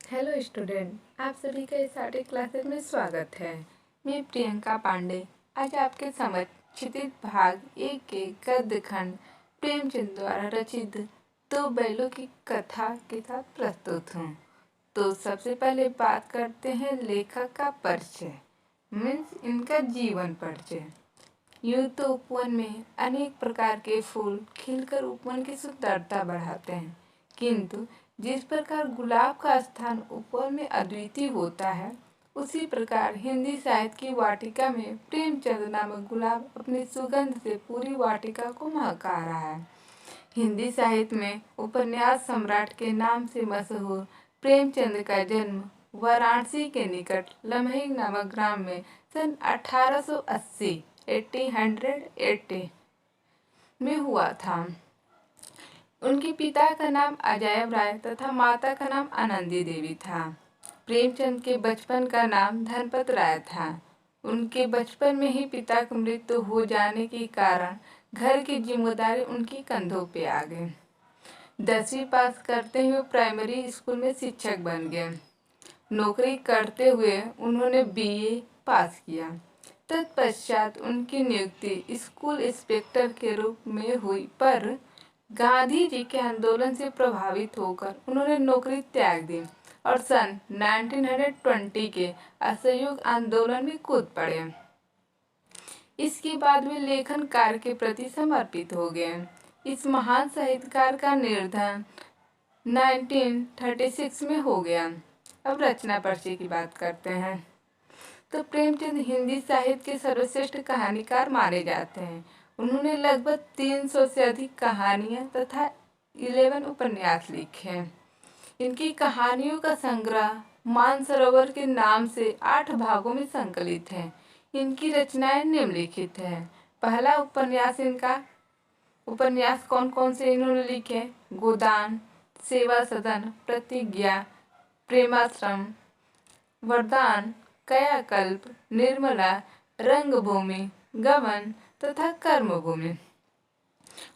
Hello student, आप सभी का इस आर्ट क्लासेस में स्वागत है। मैं प्रियंका पांडे आज आपके समझ क्षितिज भाग 1 के गद्य खंड प्रेमचंद द्वारा रचित दो बैलों की कथा के साथ प्रस्तुत हूँ। तो सबसे पहले बात करते हैं लेखक का परिचय, मीन्स इनका जीवन परिचय। यूँ तो उपवन में अनेक प्रकार के फूल खिलकर उपवन की सुंदरता बढ़ाते हैं, किंतु जिस प्रकार गुलाब का स्थान उपवन में अद्वितीय होता है, उसी प्रकार हिंदी साहित्य की वाटिका में प्रेमचंद नामक गुलाब अपनी सुगंध से पूरी वाटिका को महका रहा है। हिंदी साहित्य में उपन्यास सम्राट के नाम से मशहूर प्रेमचंद का जन्म वाराणसी के निकट लम्हे नामक ग्राम में सन 1880 में हुआ था। उनके पिता का नाम अजैब राय तथा माता का नाम आनंदी देवी था। प्रेमचंद के बचपन का नाम धनपत राय था। उनके बचपन में ही पिता की मृत्यु हो जाने के कारण घर की जिम्मेदारी उनके कंधों पे आ गई। 10वीं पास करते हुए प्राइमरी स्कूल में शिक्षक बन गए। नौकरी करते हुए उन्होंने बीए पास किया। तत्पश्चात उनकी नियुक्ति स्कूल इंस्पेक्टर के रूप में हुई, पर गांधी जी के आंदोलन से प्रभावित होकर उन्होंने नौकरी त्याग दी और सन 1920 के असहयोग आंदोलन में कूद पड़े। इसके बाद वे लेखन कार्य के प्रति समर्पित हो गए। इस महान साहित्यकार का निर्धन 1936 में हो गया। अब रचना परिचय की बात करते हैं। तो प्रेमचंद हिंदी साहित्य के सर्वश्रेष्ठ कहानीकार माने जाते हैं। उन्होंने लगभग 300 से अधिक कहानियां तथा 11 उपन्यास लिखे हैं। इनकी कहानियों का संग्रह मानसरोवर के नाम से 8 भागों में संकलित है। इनकी रचनाएं निम्नलिखित है। पहला उपन्यास कौन कौन से इन्होंने लिखे? गोदान, सेवा सदन, प्रतिज्ञा, प्रेमाश्रम, वरदान, कायाकल्प, निर्मला, रंगभूमि, गबन तथा कर्मभूमि।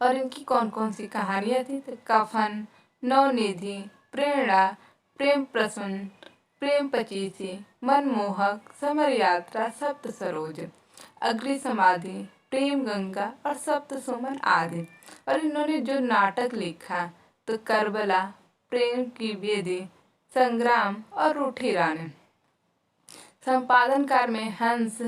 और इनकी कौन कौन सी कहानियां थी? तो कफन, नवनिधि, प्रेरणा, प्रेम प्रसून, प्रेम पचीसी, मनमोहक, समर यात्रा, सप्त सरोज, अग्नि समाधि, प्रेम गंगा और सप्त सुमन आदि। और इन्होंने जो नाटक लिखा तो करबला, प्रेम की वेदी, संग्राम और रूठी रानी। संपादन कार्य में हंस,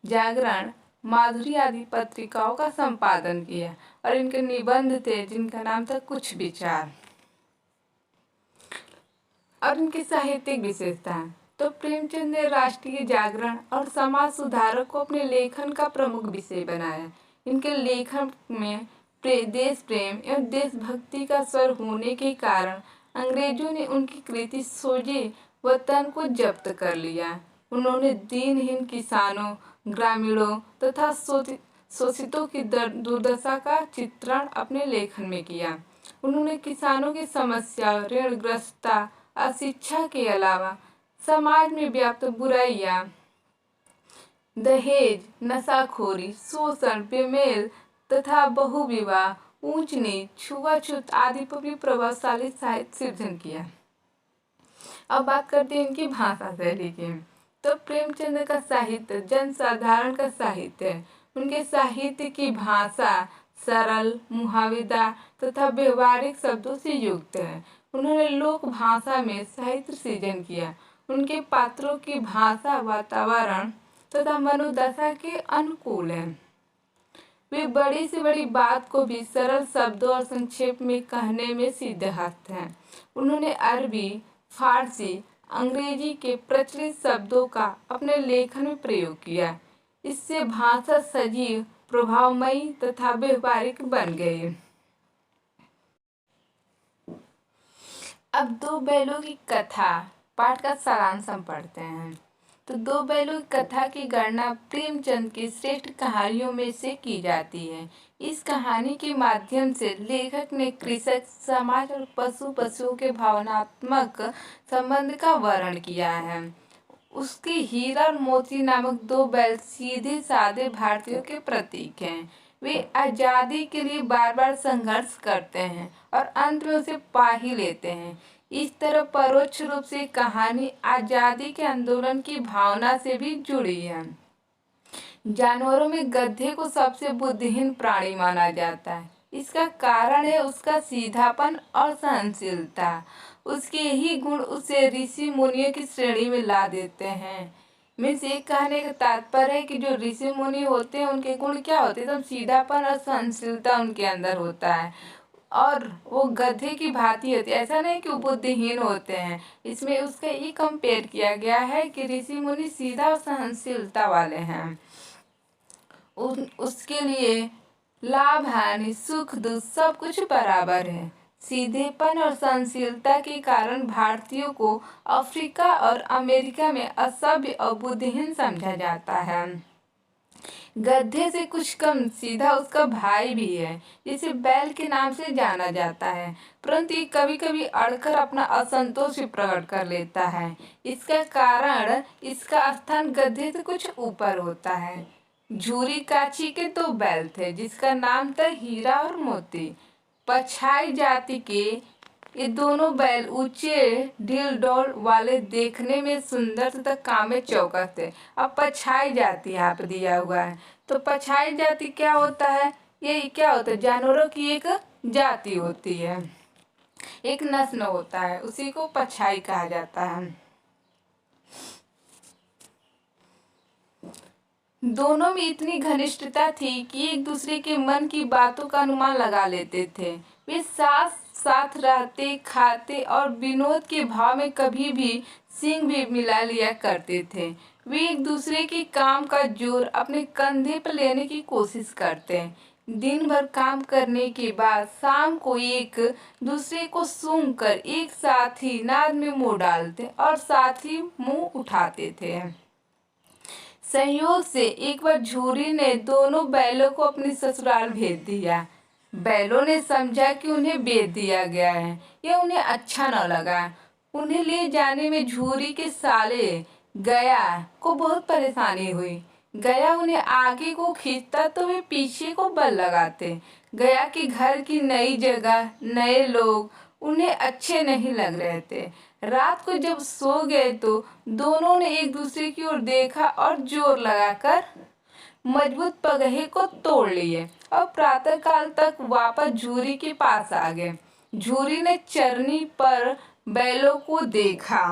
जागरण, माधुरी आदि पत्रिकाओं का संपादन किया। और इनके निबंध थे जिनका नाम था कुछ विचार। और इनकी साहित्यिक विशेषता, तो प्रेमचंद ने राष्ट्रीय जागरण और समाज सुधारक को अपने लेखन का प्रमुख विषय बनाया। इनके लेखन में देश प्रेम एवं देशभक्ति का स्वर होने के कारण अंग्रेजों ने उनकी कृति सोजे वतन को जब्त कर लिया। उन्होंने दीनहीन किसानों, ग्रामीणों तथा शोषितों की दुर्दशा का चित्रण अपने लेखन में किया। उन्होंने किसानों की समस्या, ऋणग्रस्तता, अशिक्षा के अलावा समाज में व्याप्त बुराइयां, दहेज, नशाखोरी, शोषण, बेमेल तथा बहुविवाह, ऊंच नीच, छुआछूत आदि पर भी प्रभावशाली साहित्य सृजन किया। अब बात करते हैं इनकी भाषा शैली की। तो प्रेमचंद का साहित्य जनसाधारण का साहित्य है। उनके साहित्य की भाषा सरल, मुहावरेदार तथा व्यवहारिक शब्दों से युक्त है। उन्होंने लोक भाषा में साहित्य सृजन किया। उनके पात्रों की भाषा वातावरण तथा मनोदशा के अनुकूल है। वे बड़ी से बड़ी बात को भी सरल शब्दों और संक्षेप में कहने में सिद्धहस्त हैं। उन्होंने अरबी, फारसी, अंग्रेजी के प्रचलित शब्दों का अपने लेखन में प्रयोग किया। इससे भाषा सजीव, प्रभावमयी तथा व्यवहारिक बन गई। अब दो बैलों की कथा पाठ का सारांश हम पढ़ते हैं। तो दो बैलों की कथा की गणना प्रेमचंद की श्रेष्ठ कहानियों में से की जाती है। इस कहानी के माध्यम से लेखक ने कृषक, समाज और पशुओं के भावनात्मक संबंध का वर्णन किया है। उसके हीरा और मोती नामक दो बैल सीधे साधे भारतीयों के प्रतीक हैं। वे आजादी के लिए बार बार संघर्ष करते हैं और अंत में उसे पा ही लेते हैं। इस तरह परोक्ष रूप से कहानी आजादी के आंदोलन की भावना से भी जुड़ी है। जानवरों में गधे को सबसे बुद्धिहीन प्राणी माना जाता है। इसका कारण है उसका सीधापन और सहनशीलता। उसके ही गुण उसे ऋषि मुनियों की श्रेणी में ला देते हैं। मीन्स ये कहने का तात्पर्य है कि जो ऋषि मुनि होते हैं उनके गुण क्या होते हैं, एकदम सीधापन और सहनशीलता उनके अंदर होता है और वो गधे की भांति होती है। ऐसा नहीं कि वो बुद्धिहीन होते हैं। इसमें उसका ये कंपेयर किया गया है कि ऋषि मुनि सीधा और सहनशीलता वाले हैं। उसके लिए लाभ हानि सुख दुख सब कुछ बराबर है। सीधेपन और सहनशीलता के कारण भारतीयों को अफ्रीका और अमेरिका में असभ्य और बुद्धिहीन समझा जाता है। गधे से कुछ कम सीधा उसका भाई भी है, जिसे बैल के नाम से जाना जाता है, परंतु ये कभी कभी अड़कर अपना असंतोष प्रकट कर लेता है। इसका कारण इसका स्थान गधे से कुछ ऊपर होता है। झूरी काची के 2 बैल थे, जिसका नाम था हीरा और मोती। पछाई जाति के ये दोनों बैल ऊंचे ढील डोल वाले, देखने में सुंदर तथा काम में चौकस थे। अब पछाई जाति यहाँ पे दिया हुआ है, तो पछाई जाति क्या होता है, ये क्या होता है, जानवरों की एक जाति होती है, एक नस्ल होता है, उसी को पछाई कहा जाता है। दोनों में इतनी घनिष्ठता थी कि एक दूसरे के मन की बातों का अनुमान लगा लेते थे। वे साथ साथ रहते, खाते और विनोद के भाव में कभी भी सींग भी मिला लिया करते थे। वे एक दूसरे के काम का जोर अपने कंधे पर लेने की कोशिश करते। दिन भर काम करने के बाद शाम को एक दूसरे को सूंघकर एक साथ ही नाद में मुंह डालते और साथ ही मुंह उठाते थे। संयोग से एक बार झूरी ने दोनों बैलों को अपने ससुराल भेज दिया। बैलों ने समझा कि उन्हें बेच दिया गया है, यह उन्हें अच्छा न लगा। उन्हें ले जाने में झूरी के साले गया को बहुत परेशानी हुई। गया उन्हें आगे को खींचता तो वे पीछे को बल लगाते। गया के घर की नई जगह, नए लोग उन्हें अच्छे नहीं लग रहे थे। रात को जब सो गए तो दोनों ने एक दूसरे की ओर देखा और जोर लगाकर मजबूत पगहे को तोड़ लिए और प्रातःकाल तक वापस झूरी के पास आ गए। झूरी ने चरनी पर बैलों को देखा।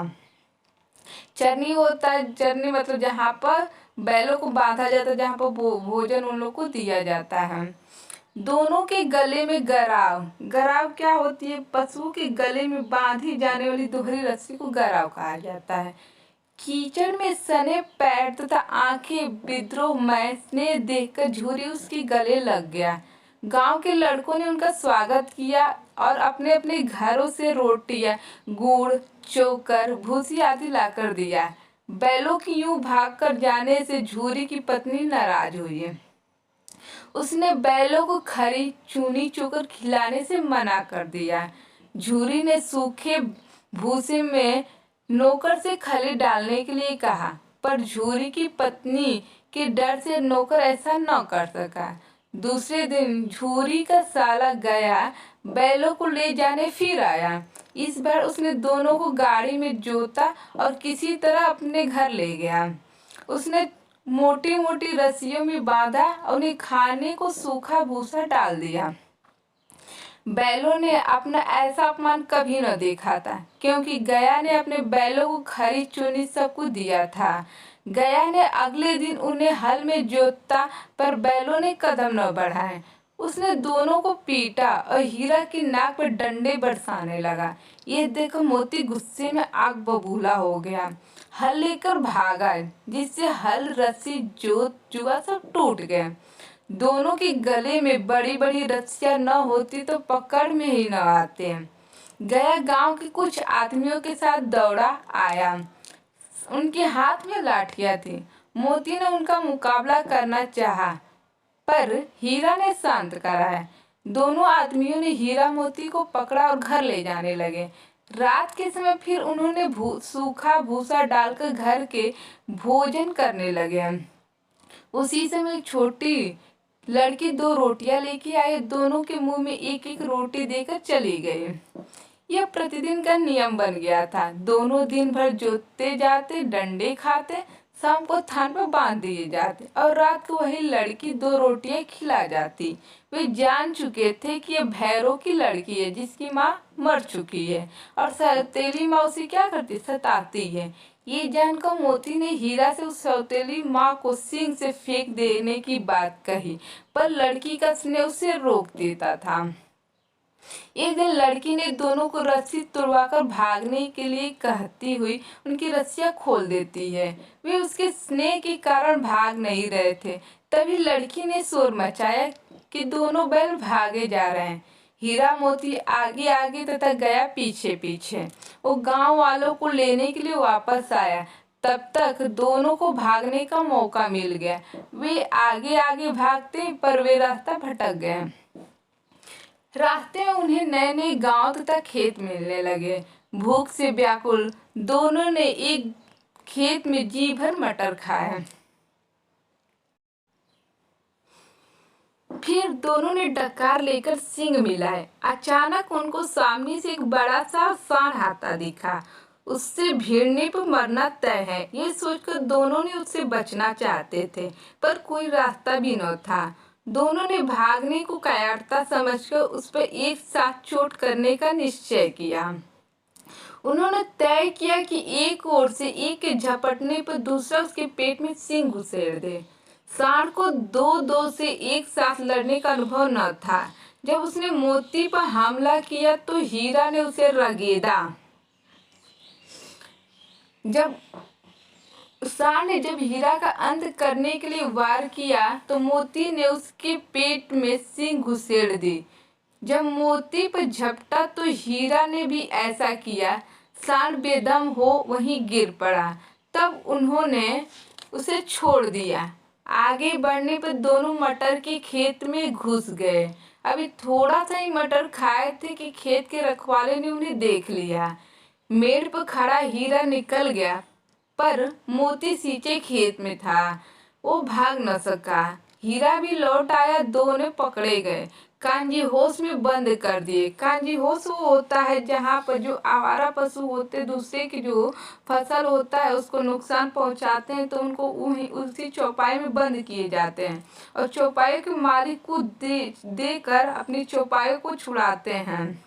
चरनी होता है, चरनी मतलब जहाँ पर बैलों को बांधा जाता है, जहाँ पर भोजन उन लोग को दिया जाता है। दोनों के गले में गराव, गराव क्या होती है, पशु के गले में बांधी जाने वाली दोहरी रस्सी को गराव कहा जाता है। कीचड़ में सने पैर तथा आंखें विद्रोहमय स्नेह देखकर झूरी उसके गले लग गया। गांव के लड़कों ने उनका स्वागत किया और अपने अपने घरों से रोटियां, गुड़, चोकर, भूसी आदि लाकर दिया। बैलों की यूं भागकर जाने से झूरी की पत्नी नाराज हुई। उसने बैलों को खरी चूनी चोकर खिलाने से मना कर दिया। झूरी ने सूखे भूसे में नौकर से खली डालने के लिए कहा, पर झूरी की पत्नी के डर से नौकर ऐसा न कर सका। दूसरे दिन झूरी का साला गया बैलों को ले जाने फिर आया। इस बार उसने दोनों को गाड़ी में जोता और किसी तरह अपने घर ले गया। उसने मोटी मोटी रस्सियों में बांधा और उन्हें खाने को सूखा भूसा डाल दिया। बैलों ने अपना ऐसा अपमान कभी न देखा था, क्योंकि गया ने अपने बैलों को खरी चुनी सबको दिया था। गया ने अगले दिन उन्हें हल में जोता, पर बैलों ने कदम न बढ़ाए। उसने दोनों को पीटा और हीरा की नाक पर डंडे बरसाने लगा। ये देखो मोती गुस्से में आग बबूला हो गया, हल लेकर भागा, जिससे हल, रस्सी, जोत, जुआ सब टूट गए। दोनों के गले में बड़ी बड़ी रस्सियां न होती तो पकड़ में ही न आते। गया गांव के कुछ आदमियों के साथ दौड़ा आया। उनके हाथ में लाठियां थी। मोती ने उनका मुकाबला करना चाहा, पर हीरा ने शांत कराया। दोनों आदमियों ने हीरा मोती को पकड़ा और घर ले जाने लगे। रात के समय फिर उन्होंने सूखा भूसा डालकर घर के भोजन करने लगे। उसी समय एक छोटी लड़की 2 रोटियां लेके आई। दोनों के मुंह में एक एक रोटी देकर चली गई। यह प्रतिदिन का नियम बन गया था। दोनों दिन भर जोतते जाते, डंडे खाते, शाम को थान पर बांध दिए जाते और रात को वही लड़की 2 रोटियां खिला जाती। वे जान चुके थे कि यह भैरव की लड़की है जिसकी माँ मर चुकी है और सौतेली माँ उसे क्या करती, सताती है। ये जानकर मोती ने हीरा से उस सौतेली माँ को सिंह से फेंक देने की बात कही, पर लड़की का स्नेह उसे रोक देता था। एक दिन लड़की ने दोनों को रस्सी तुड़वाकर भागने के लिए कहती हुई उनकी रस्सियां खोल देती है। वे उसके स्नेह के कारण भाग नहीं रहे थे। तभी लड़की ने शोर मचाया कि दोनों बैल भागे जा रहे हैं। हीरा मोती आगे आगे तथा गया पीछे पीछे। वो गांव वालों को लेने के लिए वापस आया। तब तक दोनों को भागने का मौका मिल गया। वे आगे आगे भागते पर वे रास्ता भटक गए। रास्ते में उन्हें नए नए गांव तथा खेत मिलने लगे। भूख से व्याकुल दोनों ने एक खेत में जी भर मटर खाए। फिर दोनों ने डकार लेकर सींग मिलाए। अचानक उनको सामने से एक बड़ा सा सांड आता दिखा। उससे भिड़ने पर मरना तय है, ये सोचकर दोनों ने उससे बचना चाहते थे, पर कोई रास्ता भी न था। दोनों ने भागने को कायरता समझकर उस पर एक साथ चोट करने का निश्चय किया। उन्होंने तय किया कि एक ओर से एक के झपटने पर दूसरा उसके पेट में सींग घुसेड़ दे। सांड को दो दो से एक साथ लड़ने का अनुभव न था। जब उसने मोती पर हमला किया तो हीरा ने उसे रगेदा। जब हीरा का अंत करने के लिए वार किया तो मोती ने उसके पेट में सींग घुसेड़ दी। जब मोती पर झपटा तो हीरा ने भी ऐसा किया। सांड बेदम हो वहीं गिर पड़ा। तब उन्होंने उसे छोड़ दिया। आगे बढ़ने पर दोनों मटर के खेत में घुस गए। अभी थोड़ा सा ही मटर खाए थे कि खेत के रखवाले ने उन्हें देख लिया। मेड़ पर खड़ा हीरा निकल गया, पर मोती सींचे खेत में था। वो भाग न सका। हीरा भी लौट आया। दोनों पकड़े गए, कांजी होश में बंद कर दिए। कांजी होश वो होता है जहाँ पर जो आवारा पशु होते दूसरे की जो फसल होता है उसको नुकसान पहुँचाते हैं तो उनको उसी चौपाई में बंद किए जाते हैं और चौपाई के मालिक को देकर अपनी चौपाई को छुड़ाते हैं।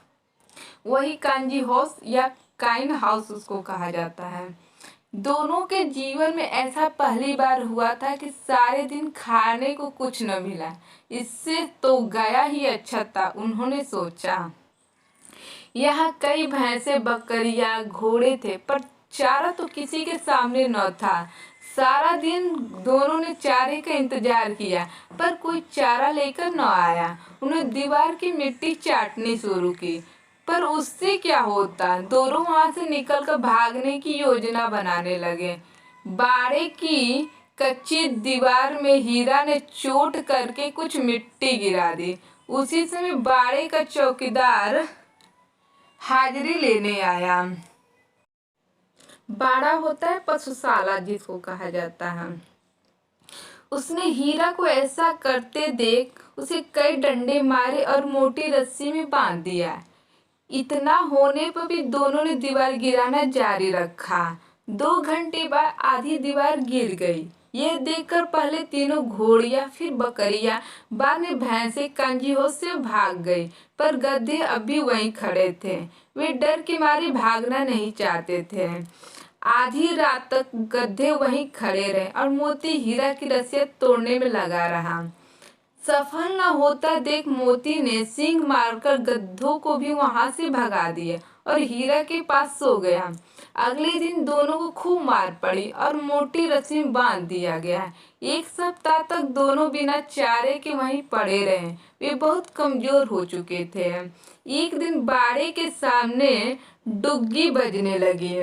वही कांजी हाउस या काइन हाउस उसको कहा जाता है। दोनों के जीवन में ऐसा पहली बार हुआ था कि सारे दिन खाने को कुछ न मिला। इससे तो गया ही अच्छा था, उन्होंने सोचा। यहाँ कई भैंसे, बकरियां, घोड़े थे, पर चारा तो किसी के सामने न था। सारा दिन दोनों ने चारे का इंतजार किया, पर कोई चारा लेकर न आया। उन्हें दीवार की मिट्टी चाटनी शुरू की, पर उससे क्या होता। दोनों वहां से निकलकर भागने की योजना बनाने लगे। बाड़े की कच्ची दीवार में हीरा ने चोट करके कुछ मिट्टी गिरा दी। उसी समय बाड़े का चौकीदार हाजिरी लेने आया। बाड़ा होता है पशुशाला जिसको कहा जाता है। उसने हीरा को ऐसा करते देख उसे कई डंडे मारे और मोटी रस्सी में बांध दिया। इतना होने पर भी दोनों ने दीवार गिराना जारी रखा। 2 घंटे बाद आधी दीवार गिर गई। यह देखकर पहले तीनों घोड़ियां, फिर बकरियां, बाद में भैंसे कांजी होश से भाग गई, पर गधे अभी वहीं खड़े थे। वे डर के मारे भागना नहीं चाहते थे। आधी रात तक गधे वहीं खड़े रहे और मोती हीरा की रस्सियां तोड़ने में लगा रहा। सफल न होता देख मोती ने सींग मारकर गद्धों को भी वहां से भगा दिया और हीरा के पास सो गया। अगले दिन दोनों को खूब मार पड़ी और मोटी रस्सी में बांध दिया गया। 1 सप्ताह तक दोनों बिना चारे के वहीं पड़े रहे। वे बहुत कमजोर हो चुके थे। एक दिन बाड़े के सामने डुग्गी बजने लगी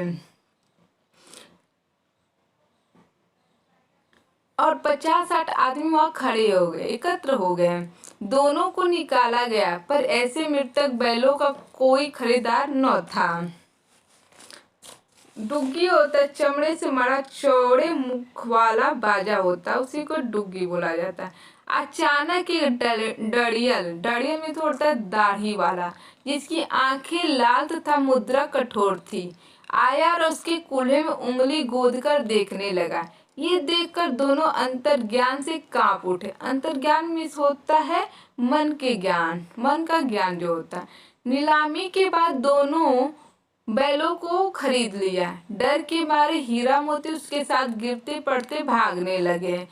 और 50-60 आदमी वहां खड़े हो गए, एकत्र हो गए। दोनों को निकाला गया, पर ऐसे मृतक बैलों का कोई खरीदार न था। डुग्गी होता है चमड़े से मड़ा चौड़े मुख वाला बाजा होता है, उसी को डुग्गी बोला जाता है। अचानक एक डड़ियल में थोड़ा दाढ़ी वाला, जिसकी आंखें लाल तथा मुद्रा कठोर थी, आया और उसके कूल्हे में उंगली गोद कर देखने लगा। ये देखकर दोनों अंतर्ज्ञान से कांप उठे। अंतर्ज्ञान मीन्स होता है मन के ज्ञान, मन का ज्ञान जो होता है। नीलामी के बाद दोनों बैलों को खरीद लिया। डर के मारे हीरा मोती उसके साथ गिरते पड़ते भागने लगे,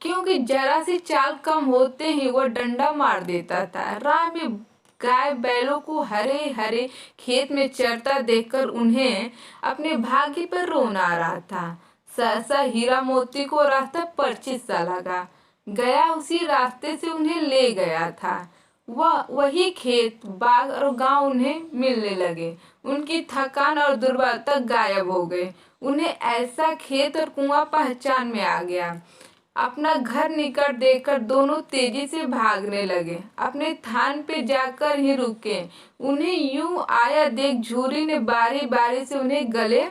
क्योंकि जरा सी चाल कम होते ही वो डंडा मार देता था। राह में गाय बैलों को हरे हरे खेत में चरता देखकर उन्हें अपने भाग्य पर रोना आ रहा था। सहसा हीरा मोती को रास्ता परिचित सा लगा, गया उसी रास्ते से उन्हें ले गया था। वही खेत, बाग और गांव उन्हें मिलने लगे। उनकी थकान और दुर्बलता गायब हो गई। उन्हें ऐसा खेत और कुआं पहचान में आ गया। अपना घर निकट देखकर दोनों तेजी से भागने लगे। अपने थान पे जाकर ही रुके। उन्हें यूं आया देख झूरी ने बारी बारी से उन्हें गले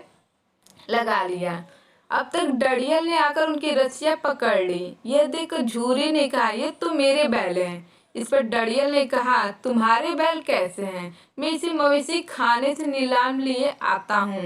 लगा लिया। अब तक डड़ियल ने आकर उनकी रस्सियां पकड़ ली। यह देखकर झूरी ने कहा, ये तो मेरे बैल हैं। इस पर डड़ियल ने कहा, तुम्हारे बैल कैसे हैं? मैं इसे मवेशी खाने से नीलाम लिए आता हूँ।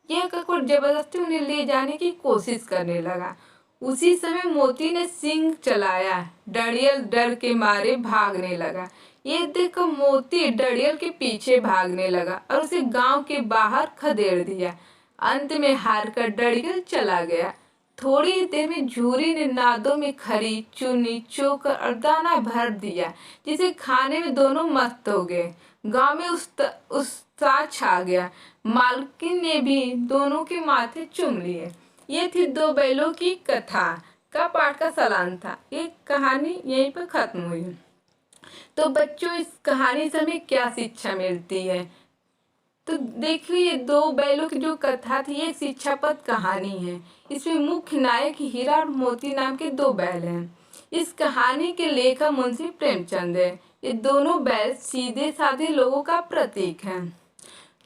यह कहकर जबरदस्ती उन्हें ले जाने की कोशिश करने लगा। उसी समय मोती ने सींग चलाया। डड़ियल डर के मारे भागने लगा। ये देखकर मोती डड़ियल के पीछे भागने लगा और उसे गांव के बाहर खदेड़ दिया। अंत में हार कर डड़ियल चला गया। थोड़ी देर में झूरी ने नादों में खरी चुनी चोकर और दाना भर दिया, जिसे खाने में दोनों मस्त हो गए। गांव में उत्साह छा गया। मालकिन ने भी दोनों के माथे चूम लिए। ये थी दो बैलों की कथा का पाठ का सलान था। ये कहानी यहीं पर खत्म हुई। तो बच्चों, इस कहानी से हमें क्या शिक्षा मिलती है? तो देखिए, ये दो बैलों की जो कथा थी, ये शिक्षापद कहानी है। इसमें मुख्य नायक हीरा और मोती नाम के दो बैल हैं। इस कहानी के लेखक मुंशी प्रेमचंद है। ये दोनों बैल सीधे साधे लोगों का प्रतीक हैं।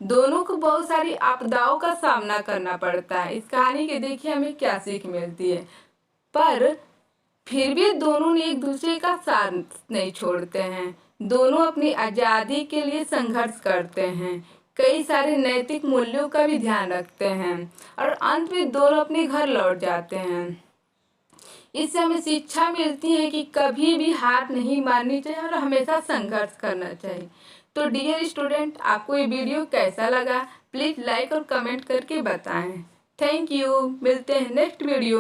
दोनों को बहुत सारी आपदाओं का सामना करना पड़ता है। इस कहानी के देखिए हमें क्या सीख मिलती है। पर फिर भी दोनों ने एक दूसरे का साथ नहीं छोड़ते हैं। दोनों अपनी आजादी के लिए संघर्ष करते हैं। कई सारे नैतिक मूल्यों का भी ध्यान रखते हैं और अंत में दोनों अपने घर लौट जाते हैं। इससे हमें शिक्षा मिलती है कि कभी भी हार नहीं माननी चाहिए और हमेशा संघर्ष करना चाहिए। तो डियर स्टूडेंट, आपको ये वीडियो कैसा लगा? प्लीज लाइक और कमेंट करके बताएं। Thank you. मिलते हैं नेक्स्ट वीडियो।